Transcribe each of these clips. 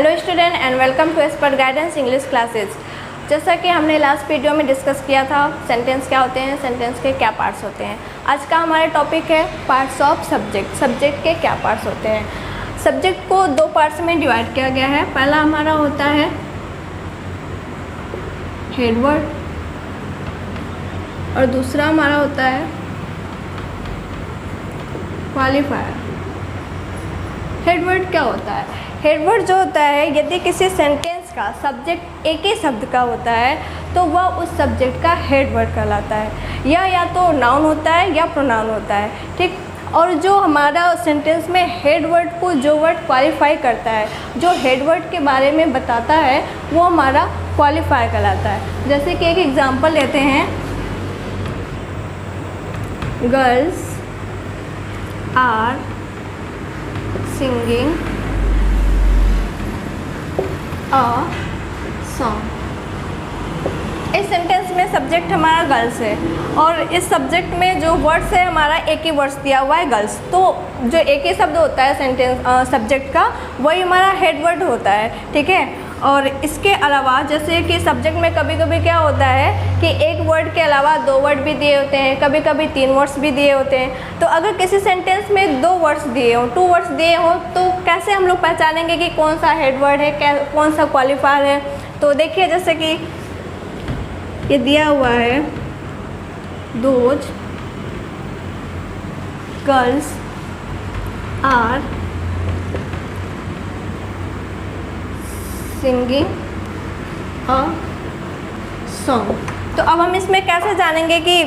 Hello student and welcome to expert guidance English classes. जैसा कि हमने लास्ट वीडियो में डिस्कस किया था सेंटेंस क्या होते हैं, सेंटेंस के क्या पार्ट्स होते हैं। आज का हमारा टॉपिक है पार्ट्स ऑफ सब्जेक्ट। सब्जेक्ट के क्या पार्ट्स होते हैं। सब्जेक्ट को दो पार्ट्स में डिवाइड किया गया है। पहला हमारा होता है हेडवर्ड और दूसरा हमारा होता है क्वालिफायर। हेडवर्ड क्या होता है? हेडवर्ड जो होता है, यदि किसी सेंटेंस का सब्जेक्ट एक ही शब्द का होता है तो वह उस सब्जेक्ट का हेडवर्ड कहलाता है। यह या तो नाउन होता है या प्रोनाउन होता है, ठीक। और जो हमारा सेंटेंस में हेडवर्ड को जो वर्ड क्वालिफाई करता है, जो हेडवर्ड के बारे में बताता है, वो हमारा क्वालिफायर कहलाता है। जैसे कि एक एग्जांपल लेते हैं, girls are singing a song. इस सेंटेंस में सब्जेक्ट हमारा गर्ल्स है और इस सब्जेक्ट में जो वर्ड्स है हमारा एक ही वर्ड्स दिया हुआ है गर्ल्स। तो जो एक ही शब्द होता है सेंटेंस सब्जेक्ट का, वही हमारा हेड वर्ड होता है, ठीक है। और इसके अलावा जैसे कि सब्जेक्ट में कभी कभी क्या होता है कि एक वर्ड के अलावा दो वर्ड भी दिए होते हैं, कभी कभी तीन वर्ड्स भी दिए होते हैं। तो अगर किसी सेंटेंस में दो वर्ड्स दिए हों, टू वर्ड्स दिए हों, तो कैसे हम लोग पहचानेंगे कि कौन सा हेड वर्ड है, कौन सा क्वालिफायर है। तो देखिए, जैसे कि ये दिया हुआ है, those girls are singing a song. तो अब हम इसमें कैसे जानेंगे कि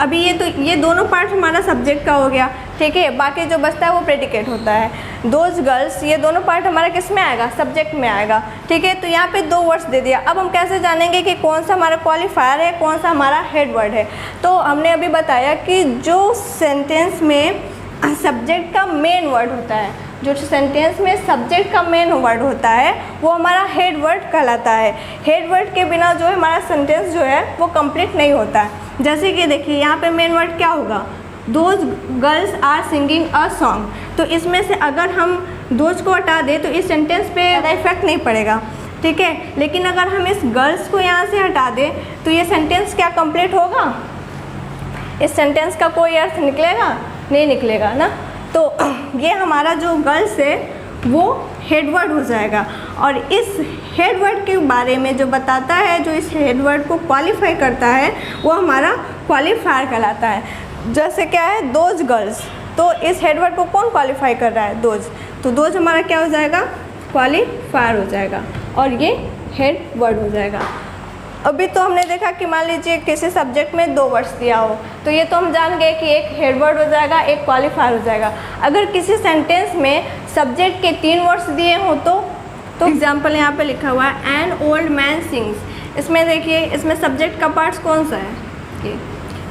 अभी ये दोनों पार्ट हमारा सब्जेक्ट का हो गया, ठीक है। बाकी जो बचता है वो प्रेडिकेट होता है। दोज गर्ल्स, ये दोनों पार्ट हमारा किस में आएगा? सब्जेक्ट में आएगा, ठीक है। तो यहाँ पे दो वर्ड्स दे दिया। अब हम कैसे जानेंगे कि कौन सा हमारा क्वालिफायर है, कौन सा हमारा हेड वर्ड है। तो हमने अभी बताया कि जो सेंटेंस में सब्जेक्ट का मेन वर्ड होता है, जो सेंटेंस में सब्जेक्ट का मेन वर्ड होता है, वो हमारा हेड वर्ड कहलाता है। हेड वर्ड के बिना जो है हमारा सेंटेंस जो है वो कंप्लीट नहीं होता है। जैसे कि देखिए, यहाँ पे मेन वर्ड क्या होगा? Those girls are singing a song. तो इसमें से अगर हम दोज को हटा दें तो इस सेंटेंस पे ज़्यादा इफेक्ट नहीं पड़ेगा, ठीक है। लेकिन अगर हम इस गर्ल्स को यहाँ से हटा दें तो ये सेंटेंस क्या कंप्लीट होगा? इस सेंटेंस का कोई अर्थ निकलेगा? नहीं निकलेगा ना। तो ये हमारा जो गर्ल्स है वो हेडवर्ड हो जाएगा। और इस हेडवर्ड के बारे में जो बताता है, जो इस हेडवर्ड को क्वालिफाई करता है, वो हमारा क्वालिफायर कहलाता है। जैसे क्या है, दोज गर्ल्स, तो इस हेडवर्ड को कौन क्वालिफाई कर रहा है? दोज। तो दोज हमारा क्या हो जाएगा? क्वालिफायर हो जाएगा और ये हेडवर्ड हो जाएगा। अभी तो हमने देखा कि मान लीजिए किसी सब्जेक्ट में दो वर्ड्स दिया हो, तो ये तो हम जान गए कि एक हेडवर्ड हो जाएगा, एक क्वालिफायर हो जाएगा। अगर किसी सेंटेंस में सब्जेक्ट के तीन वर्ड्स दिए हों तो एग्जाम्पल यहाँ पे लिखा हुआ है, एन ओल्ड मैन सिंग्स। इसमें देखिए, इसमें सब्जेक्ट का पार्ट्स कौन सा है?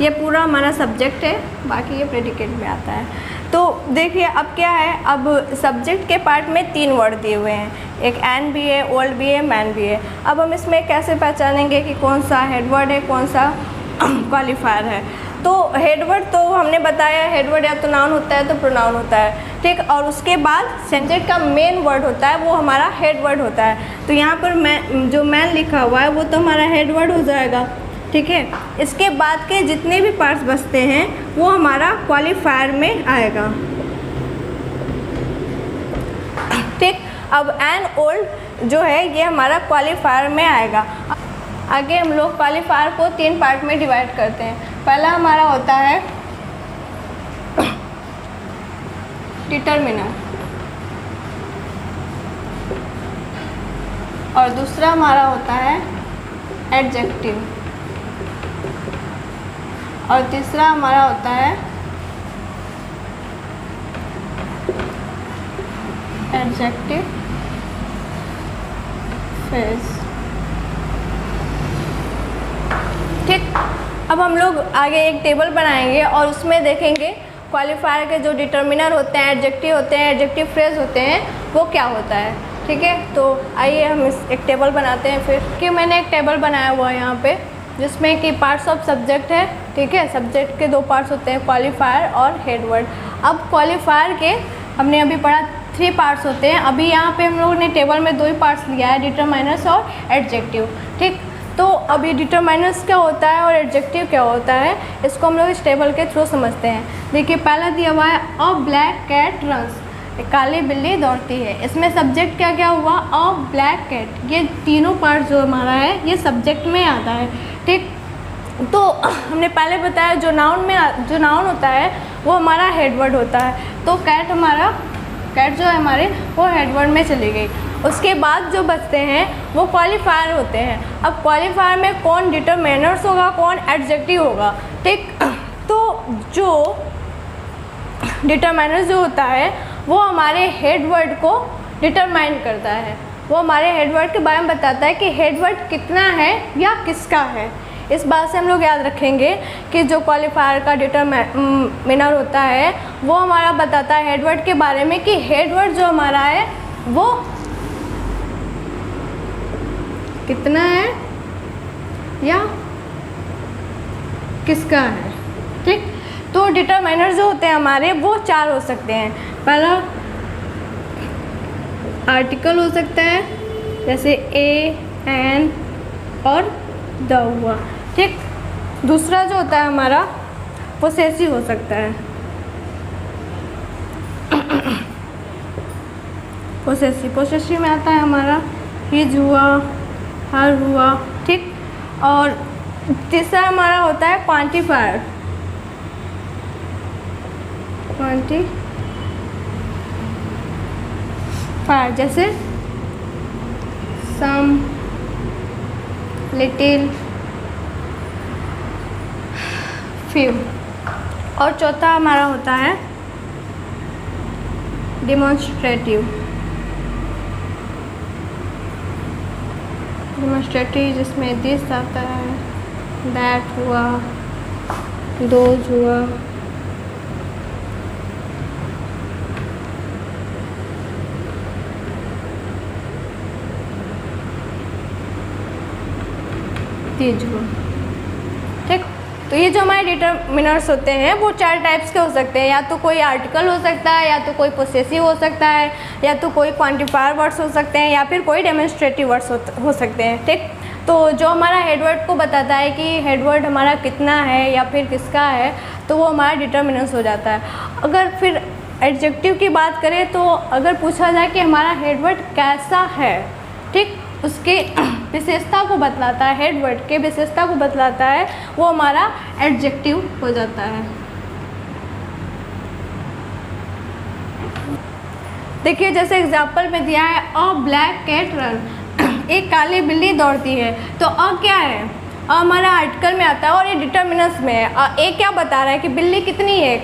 ये पूरा हमारा सब्जेक्ट है, बाकी ये प्रेडिकेट में आता है। तो देखिए अब क्या है, अब सब्जेक्ट के पार्ट में तीन वर्ड दिए हुए हैं, एक एन भी है, ओल्ड भी है, मैन भी है। अब हम इसमें कैसे पहचानेंगे कि कौन सा हेडवर्ड है, कौन सा क्वालिफायर है? तो हेडवर्ड तो हमने बताया, हेडवर्ड या तो नाउन होता है तो प्रोनाउन होता है, ठीक। और उसके बाद सब्जेक्ट का मेन वर्ड होता है, वो हमारा हेडवर्ड होता है। तो यहाँ पर जो मैन लिखा हुआ है वो तो हमारा हेडवर्ड हो जाएगा, ठीक है। इसके बाद के जितने भी पार्ट्स बचते हैं वो हमारा क्वालिफायर में आएगा, ठीक। अब एन ओल्ड जो है ये हमारा क्वालिफायर में आएगा। आगे हम लोग क्वालिफायर को तीन पार्ट में डिवाइड करते हैं। पहला हमारा होता है डिटरमिनर और दूसरा हमारा होता है एडजेक्टिव और तीसरा हमारा होता है एडजेक्टिव फ्रेज, ठीक। अब हम लोग आगे एक टेबल बनाएंगे और उसमें देखेंगे क्वालिफायर के जो डिटरमिनर होते हैं, एडजेक्टिव होते हैं, एडजेक्टिव फ्रेज होते हैं, वो क्या होता है, ठीक है। तो आइए हम एक टेबल बनाते हैं फिर। कि मैंने एक टेबल बनाया हुआ है यहाँ पे, जिसमें कि पार्ट्स ऑफ सब्जेक्ट है, ठीक है। सब्जेक्ट के दो पार्ट्स होते हैं, क्वालिफायर और हेडवर्ड। अब क्वालिफायर के हमने अभी पढ़ा 3 पार्ट्स होते हैं। अभी यहाँ पे हम लोगों ने टेबल में 2 ही पार्ट्स लिया है, डिटरमाइनर्स और एडजेक्टिव, ठीक। तो अभी डिटरमाइनर्स क्या होता है और एडजेक्टिव क्या होता है, इसको हम लोग इस टेबल के थ्रू समझते हैं। देखिए पहला दिया हुआ है अ ब्लैक कैट रन्स, काली बिल्ली दौड़ती है। इसमें सब्जेक्ट क्या क्या हुआ, अ ब्लैक कैट, ये तीनों पार्ट जो हमारा है ये सब्जेक्ट में आता है, ठीक। तो हमने पहले बताया जो नाउन होता है वो हमारा हेडवर्ड होता है। तो कैट जो है हमारे वो हेडवर्ड में चली गई। उसके बाद जो बचते हैं वो क्वालिफायर होते हैं। अब क्वालिफायर में कौन डिटरमिनर्स होगा, कौन एडजेक्टिव होगा, ठीक। तो जो डिटरमिनर्स जो होता है वो हमारे हेडवर्ड को डिटरमाइन करता है, वो हमारे हेडवर्ड के बारे में बताता है कि हेडवर्ड कितना है या किसका है। इस बात से हम लोग याद रखेंगे कि जो क्वालिफायर का डिटरमिनर होता है वो हमारा बताता है हेडवर्ड के बारे में कि हेडवर्ड जो हमारा है वो कितना है या किसका है, ठीक। तो डिटरमाइनर जो होते हैं हमारे वो 4 हो सकते हैं। पहला आर्टिकल हो सकता है, जैसे ए, एन और द हुआ, ठीक। दूसरा जो होता है हमारा पोसेसिव हो सकता है, पोसेसिव में आता है हमारा हिज हुआ, हर हुआ, ठीक। और तीसरा हमारा होता है क्वांटिफायर, जैसे सम, लिटिल, फ्यू। और चौथा हमारा होता है डिमॉन्स्ट्रेटिव, जिसमें दिस आता है, दैट हुआ, दोज हुआ, तीज हुआ, ठीक। तो ये जो हमारे डिटरमिनर्स होते हैं वो 4 टाइप्स के हो सकते हैं, या तो कोई आर्टिकल हो सकता है, या तो कोई पोसेसिव हो सकता है, या तो कोई क्वांटिफायर वर्ड्स हो सकते हैं, या फिर कोई डेमोन्स्ट्रेटिव वर्ड्स हो सकते हैं, ठीक। तो जो हमारा हेडवर्ड को बताता है कि हेडवर्ड हमारा कितना है या फिर किसका है, तो वो हमारा डिटरमिनर्स हो जाता है। अगर फिर एडजेक्टिव की बात करें तो अगर पूछा जाए कि हमारा हेडवर्ड कैसा है, ठीक, उसके विशेषता को बतलाता है, हेडवर्ड के विशेषता को बतलाता है, वो हमारा एडजेक्टिव हो जाता है। देखिए जैसे एग्जाम्पल में दिया है अ ब्लैक कैट रन, एक काली बिल्ली दौड़ती है। तो अ क्या है, अ हमारा आर्टिकल में आता है और ये डिटरमिनर्स में है। ए क्या बता रहा है कि बिल्ली कितनी है,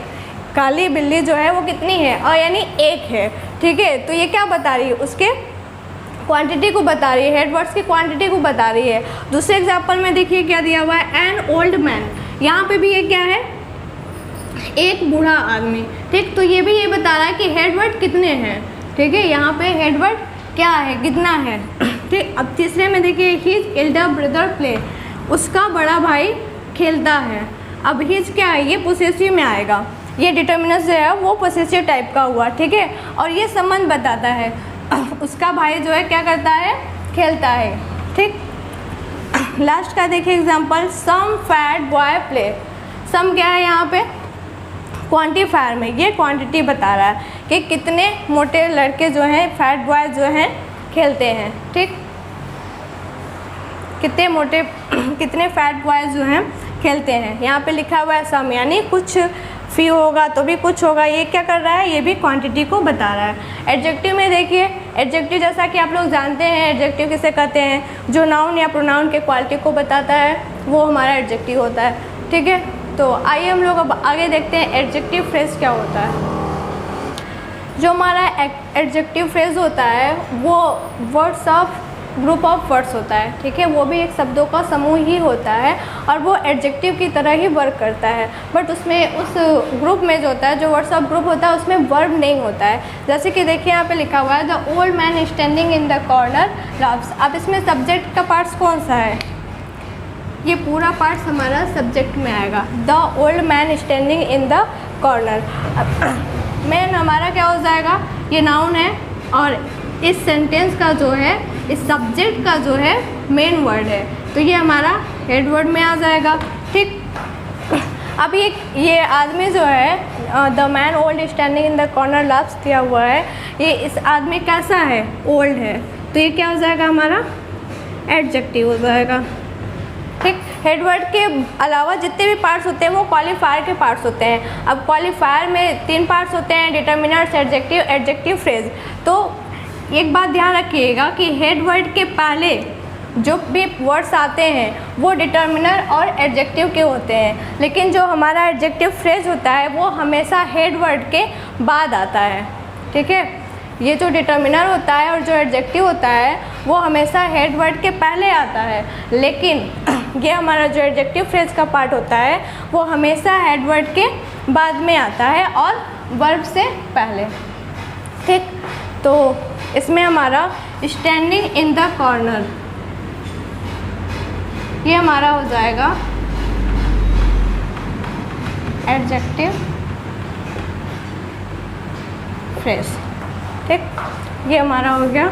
काली बिल्ली जो है वो कितनी है, अ यानी एक है, ठीक है। तो ये क्या बता रही है, उसके क्वांटिटी को बता रही है, हेडवर्ड्स की क्वांटिटी को बता रही है। दूसरे एग्जाम्पल में देखिए क्या दिया हुआ है, एन ओल्ड मैन, यहाँ पे भी ये क्या है, एक बूढ़ा आदमी, ठीक। तो ये भी ये बता रहा है कि हेडवर्ड कितने हैं, ठीक है। यहाँ पे हेडवर्ड क्या है, कितना है, ठीक। अब तीसरे में देखिए हिज एल्डर ब्रदर प्ले, उसका बड़ा भाई खेलता है। अब हिज क्या है, ये पोसेसिव में आएगा, ये डिटरमिनर जो है वो पोसेसिव टाइप का हुआ, ठीक है। और ये संबंध बताता है, उसका भाई जो है क्या करता है, खेलता है, ठीक। लास्ट का देखिए example, some fat boy play, some क्या है यहाँ पे, क्वांटिफायर में ये क्वांटिटी बता रहा है कि कितने मोटे लड़के जो हैं, फैट बॉय जो हैं खेलते हैं, ठीक। कितने फैट बॉय जो हैं खेलते हैं। यहाँ पे लिखा हुआ है सम, यानी कुछ फ्यू होगा तो भी कुछ होगा, ये क्या कर रहा है, ये भी क्वांटिटी को बता रहा है। एडजेक्टिव में देखिए, एडजेक्टिव जैसा कि आप लोग जानते हैं एडजेक्टिव किसे कहते हैं, जो नाउन या प्रोनाउन के क्वालिटी को बताता है वो हमारा एडजेक्टिव होता है, ठीक है। तो आइए हम लोग अब आगे देखते हैं एडजेक्टिव फ्रेज क्या होता है। जो हमारा एडजेक्टिव फ्रेज होता है वो words of group of words होता है, ठीक है। वो भी एक शब्दों का समूह ही होता है और वो एडजेक्टिव की तरह ही वर्क करता है, बट उसमें उस ग्रुप में जो होता है, जो वर्ड्स ऑफ ग्रुप होता है उसमें वर्ब नहीं होता है। जैसे कि देखिए यहाँ पे लिखा हुआ है the old man standing in the corner loves. अब इसमें सब्जेक्ट का पार्ट्स कौन सा है, ये पूरा पार्ट्स हमारा सब्जेक्ट में आएगा, the old man standing in the corner. Main हमारा क्या हो जाएगा, ये नाउन है और इस सेंटेंस का जो है, इस सब्जेक्ट का जो है मेन वर्ड है, तो ये हमारा हेड वर्ड में आ जाएगा। ठीक, अब ये आदमी जो है the man old standing in the corner loves दिया हुआ है, ये इस आदमी कैसा है, ओल्ड है, तो ये क्या हो जाएगा हमारा एडजेक्टिव हो जाएगा। ठीक, हेडवर्ड के अलावा जितने भी पार्ट्स होते हैं वो क्वालिफायर के पार्ट्स होते हैं। अब क्वालिफायर में 3 पार्ट्स होते हैं, डिटर्मिनर्स, एडजेक्टिव, एडजेक्टिव फ्रेज। तो एक बात ध्यान रखिएगा कि हेडवर्ड के पहले जो भी वर्ड्स आते हैं वो डिटर्मिनर और एडजेक्टिव के होते हैं, लेकिन जो हमारा एडजेक्टिव फ्रेज होता है वो हमेशा हेडवर्ड के बाद आता है। ठीक है, ये जो डिटर्मिनर होता है और जो एडजेक्टिव होता है वो हमेशा हेड वर्ड के पहले आता है, लेकिन ये हमारा जो एडजेक्टिव फ्रेज का पार्ट होता है वो हमेशा हेड वर्ड के बाद में आता है और वर्ब से पहले। ठीक, तो इसमें हमारा स्टैंडिंग इन द कॉर्नर ये हमारा हो जाएगा एडजेक्टिव फ्रेज। ठीक, ये हमारा हो गया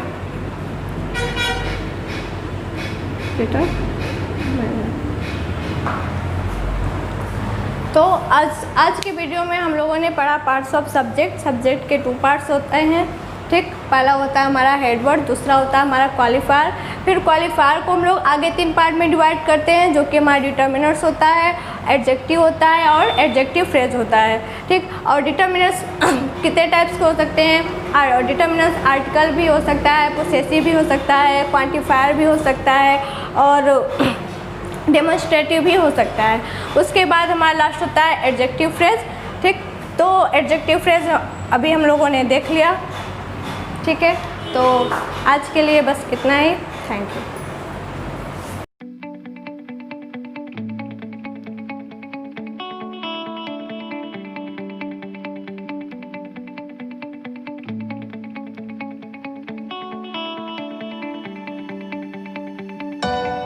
तो आज के वीडियो में हम लोगों ने पढ़ा पार्ट्स ऑफ सब्जेक्ट के 2 पार्ट्स होते हैं। ठीक, पहला होता है हमारा हेडवर्ड, दूसरा होता है हमारा क्वालिफायर। फिर क्वालिफायर को हम लोग आगे 3 पार्ट में डिवाइड करते हैं, जो कि हमारा डिटर्मिनर्स होता है, एडजेक्टिव होता है और एडजेक्टिव फ्रेज होता है। ठीक, और डिटर्मिनर्स कितने टाइप्स के हो सकते हैं, डिटर्मिनर्स आर्टिकल भी हो सकता है, पोसेसिव भी हो सकता है, क्वांटिफायर भी हो सकता है और डेमोन्स्ट्रेटिव भी हो सकता है। उसके बाद हमारा लास्ट होता है एडजेक्टिव फ्रेज। ठीक, तो एडजेक्टिव फ्रेज अभी हम लोगों ने देख लिया। ठीक है, तो आज के लिए बस इतना ही। Thank you.